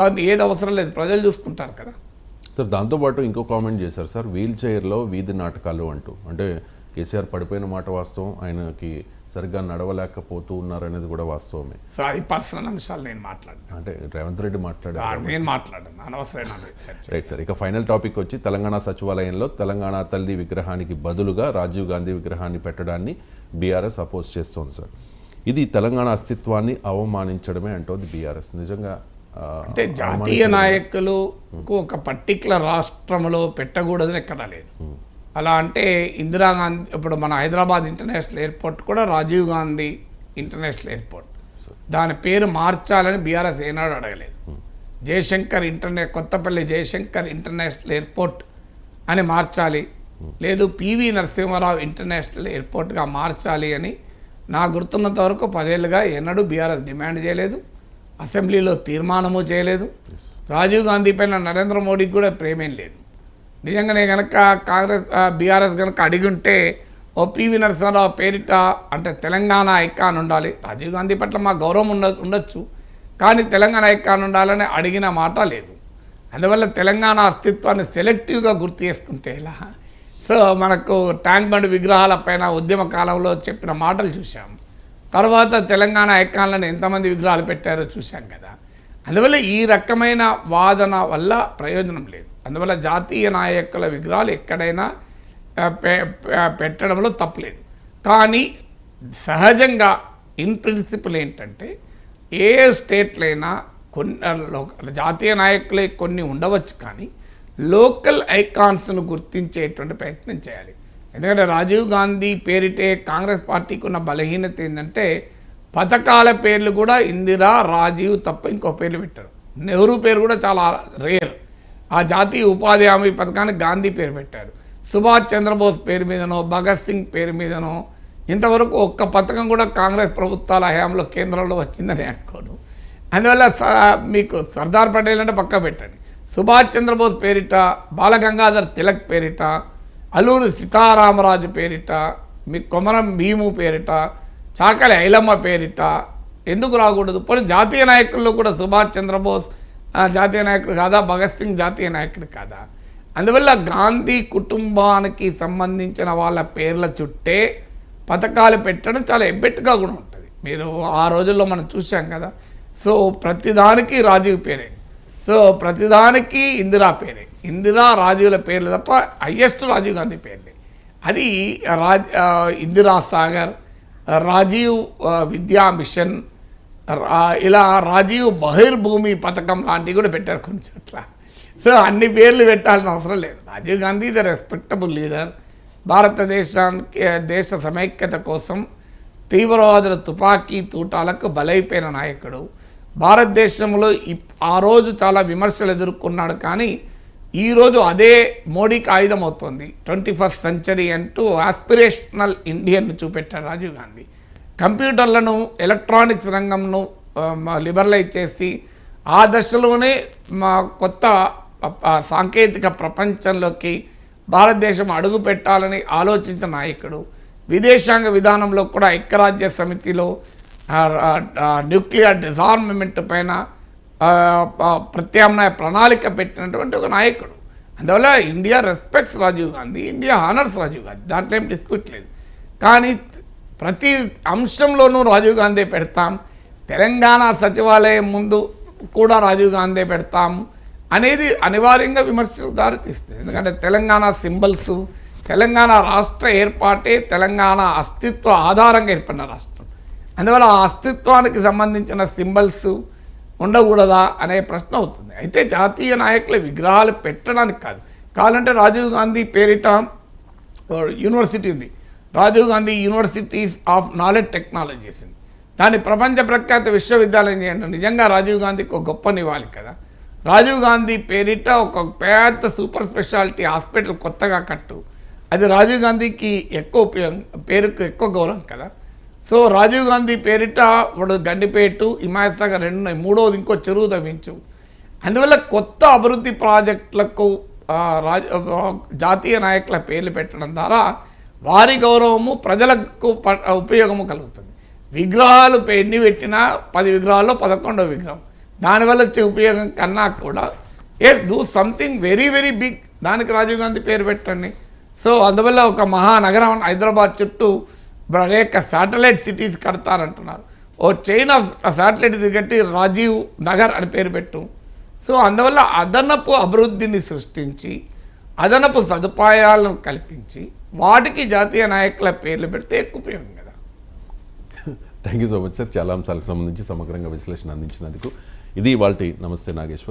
అది ఏది అవసరం లేదు, ప్రజలు చూసుకుంటారు కదా. సార్ దాంతోపాటు ఇంకో కామెంట్ చేశారు సార్, వీల్ చైర్లో వీధి నాటకాలు అంటూ. అంటే కేసీఆర్ పడిపోయిన మాట వాస్తవం, ఆయనకి సరిగ్గా నడవలేకపోతూ ఉన్నారనేది కూడా వాస్తవమే. సో అది పర్సనల్ అంశాలు నేను మాట్లాడాను, అంటే రేవంత్ రెడ్డి మాట్లాడారు, నేను మాట్లాడాను, అనవసరమైన చర్చ. Right sir. ఇక ఫైనల్ టాపిక్ వచ్చి తెలంగాణ సచివాలయంలో తెలంగాణ తల్లి విగ్రహానికి బదులుగా రాజీవ్ గాంధీ విగ్రహాన్ని పెట్టడాన్ని బీఆర్ఎస్ అపోజ్ చేస్తోంది సార్. ఇది తెలంగాణ అస్తిత్వాన్ని అవమానించడమే అంటోంది బీఆర్ఎస్. నిజంగా అంటే జాతీయ నాయకులకు ఒక పర్టికులర్ రాష్ట్రంలో పెట్టకూడదని ఎక్కడా లేదు. అలా అంటే ఇందిరాగాంధీ, ఇప్పుడు మన హైదరాబాద్ ఇంటర్నేషనల్ ఎయిర్పోర్ట్ కూడా రాజీవ్ గాంధీ ఇంటర్నేషనల్ ఎయిర్పోర్ట్, దాని పేరు మార్చాలని బీఆర్ఎస్ ఏనాడు అడగలేదు. జయశంకర్ కొత్తపల్లి జయశంకర్ ఇంటర్నేషనల్ ఎయిర్పోర్ట్ అని మార్చాలి, లేదు పివి నరసింహారావు ఇంటర్నేషనల్ ఎయిర్పోర్ట్గా మార్చాలి అని నా గుర్తున్నంత వరకు 10 ఏళ్ళుగా ఎన్నడూ బీఆర్ఎస్ డిమాండ్ చేయలేదు, అసెంబ్లీలో తీర్మానము చేయలేదు. రాజీవ్ గాంధీ పైన నరేంద్ర మోడీకి కూడా ప్రేమేం లేదు. నిజంగానే కనుక బీఆర్ఎస్ కనుక అడిగి ఉంటే ఓ పివి నరసింహారావు పేరిట అంటే తెలంగాణ ఐకాన్ ఉండాలి, రాజీవ్ గాంధీ పట్ల మా గౌరవం ఉండొచ్చు, కానీ తెలంగాణ ఐకాన్ ఉండాలని అడిగిన మాట లేదు. అందువల్ల తెలంగాణ అస్తిత్వాన్ని సెలెక్టివ్గా గుర్తు చేసుకుంటే ఇలా. సో మనకు ట్యాంక్ బండ్ విగ్రహాల పైన ఉద్యమ కాలంలో చెప్పిన మాటలు చూసాం, తర్వాత తెలంగాణ ఐకాన్లను ఎంతమంది విగ్రహాలు పెట్టారో చూసాం కదా. అందువల్ల ఈ రకమైన వాదన వల్ల ప్రయోజనం లేదు. అందువల్ల జాతీయ నాయకుల విగ్రహాలు ఎక్కడైనా పెట్టడంలో తప్పలేదు. కానీ సహజంగా ఇన్ ప్రిన్సిపల్ ఏంటంటే ఏ స్టేట్లైనా కొన్ని జాతీయ నాయకులే కొన్ని ఉండవచ్చు, కానీ లోకల్ ఐకాన్స్ను గుర్తించేటువంటి ప్రయత్నం చేయాలి. ఎందుకంటే రాజీవ్ గాంధీ పేరిటే కాంగ్రెస్ పార్టీకి ఉన్న బలహీనత ఏంటంటే పథకాల పేర్లు కూడా ఇందిరా, రాజీవ్ తప్ప ఇంకో పేర్లు పెట్టారు. నెహ్రూ పేరు కూడా చాలా రేర్. ఆ జాతీయ ఉపాధి హామీ పథకానికి గాంధీ పేరు పెట్టారు. సుభాష్ చంద్రబోస్ పేరు మీదనో, భగత్ సింగ్ పేరు మీదనో ఇంతవరకు ఒక్క పథకం కూడా కాంగ్రెస్ ప్రభుత్వాల హయాంలో కేంద్రంలో వచ్చిందని అనుకోను. అందువల్ల మీకు సర్దార్ పటేల్ అంటే పక్క పెట్టండి, సుభాష్ చంద్రబోస్ పేరిట, బాలగంగాధర్ తిలక్ పేరిట, అల్లూరి సీతారామరాజు పేరిట, మీ కొమరం భీము పేరిట, చాకలి ఐలమ్మ పేరిట ఎందుకు రాకూడదు? పోనీ జాతీయ నాయకుల్లో కూడా సుభాష్ చంద్రబోస్ జాతీయ నాయకుడు కాదా, భగత్ సింగ్ జాతీయ నాయకుడు కాదా? అందువల్ల గాంధీ కుటుంబానికి సంబంధించిన వాళ్ళ పేర్ల చుట్టే పథకాలు పెట్టడం చాలా ఎబ్బెట్టుగా కూడా ఉంటుంది. మీరు ఆ రోజుల్లో మనం చూసాం కదా. సో ప్రతిదానికి రాజీవ్ పేరే, సో ప్రతిదానికి ఇందిరా పేరే, ఇందిరా రాజీవ్ల పేర్లు తప్ప హయ్యెస్ట్ రాజీవ్ గాంధీ పేర్లే. అది ఇందిరా సాగర్, రాజీవ్ విద్యా మిషన్, ఇలా రాజీవ్ బహిర్భూమి పథకం లాంటివి కూడా పెట్టారు కొన్ని చోట్ల. సో అన్ని పేర్లు పెట్టాల్సిన అవసరం లేదు. Rajiv Gandhi the respectable leader, భారతదేశానికి దేశ సమైక్యత కోసం తీవ్రవాదుల తుపాకీ తూటాలకు బలైపోయిన నాయకుడు. భారతదేశంలో ఆ రోజు చాలా విమర్శలు ఎదుర్కొన్నాడు, కానీ ఈరోజు అదే మోడీకి ఆయుధం అవుతుంది. 21st సెంచరీ అంటూ ఆస్పిరేషనల్ ఇండియన్ను చూపెట్టాడు రాజీవ్ గాంధీ. కంప్యూటర్లను, ఎలక్ట్రానిక్స్ రంగంను లిబరలైజ్ చేసి ఆ దశలోనే మా కొత్త సాంకేతిక ప్రపంచంలోకి భారతదేశం అడుగు పెట్టాలని ఆలోచించిన నాయకుడు. విదేశాంగ విధానంలో కూడా ఐక్యరాజ్య సమితిలో న్యూక్లియర్ డిజార్మమెంట్ పైన ప్రత్యామ్నాయ ప్రణాళిక పెట్టినటువంటి ఒక నాయకుడు. అందువల్ల India respects Rajiv Gandhi, India honours Rajiv Gandhi, దాంట్లో ఏం డిస్ప్యూట్ లేదు. కానీ ప్రతి అంశంలోనూ రాజీవ్ గాంధీ పెడతాం, తెలంగాణ సచివాలయం ముందు కూడా రాజీవ్ గాంధీ పెడతాము అనేది అనివార్యంగా విమర్శలకు దారితీస్తుంది. ఎందుకంటే తెలంగాణ సింబల్స్, తెలంగాణ రాష్ట్ర ఏర్పాటే తెలంగాణ అస్తిత్వ ఆధారంగా ఏర్పడిన రాష్ట్రం. అందువల్ల ఆ అస్తిత్వానికి సంబంధించిన సింబల్స్ ఉండకూడదా అనే ప్రశ్న అవుతుంది. అయితే జాతీయ నాయకుల విగ్రహాలు పెట్టడానికి కాదు, కావాలంటే రాజీవ్ గాంధీ పేరిట యూనివర్సిటీ ఉంది, Rajiv Gandhi universities of knowledge technologies, దాన్ని ప్రపంచ ప్రఖ్యాత విశ్వవిద్యాలయం చేయండి. నిజంగా రాజీవ్ గాంధీకి ఒక గొప్ప నివాళి కదా. రాజీవ్ గాంధీ పేరిట ఒక పెద్ద సూపర్ స్పెషాలిటీ హాస్పిటల్ కొత్తగా కట్టు, అది రాజీవ్ గాంధీకి ఎక్కువ పేరుకు ఎక్కువ గౌరవం కదా. సో రాజీవ్ గాంధీ పేరిట ఇప్పుడు గండిపేటు, హిమాయత్ సాగర్ 2, 3వది ఇంకో చెరువు తవ్వించు. అందువల్ల కొత్త అభివృద్ధి ప్రాజెక్టులకు జాతీయ నాయకుల పేర్లు పెట్టడం ద్వారా వారి గౌరవము, ప్రజలకు ఉపయోగము కలుగుతుంది. విగ్రహాలు ఎన్ని పెట్టినా 10 విగ్రహాల్లో 11వ విగ్రహం దానివల్ల వచ్చే ఉపయోగం కన్నా కూడా do something very very big, దానికి రాజీవ్ గాంధీ పేరు పెట్టండి. సో అందువల్ల ఒక మహానగరం హైదరాబాద్ చుట్టూ అనేక శాటిలైట్ సిటీస్ కడతారంటున్నారు. ఓ చైన్ ఆఫ్ శాటిలైట్స్ కట్టి రాజీవ్ నగర్ అని పేరు పెట్టు. సో అందువల్ల అదనపు అభివృద్ధిని సృష్టించి అదనపు సదుపాయాలను కల్పించి వాటికి జాతీయ నాయకుల పేర్లు పెడితే ఎక్కువ ఉపయోగం కదా. Thank you so much sir, చాలా అంశాలకు సంబంధించి సమగ్రంగా విశ్లేషణ అందించినందుకు. ఇది ఇవాల్టి నమస్తే నాగేశ్వర్.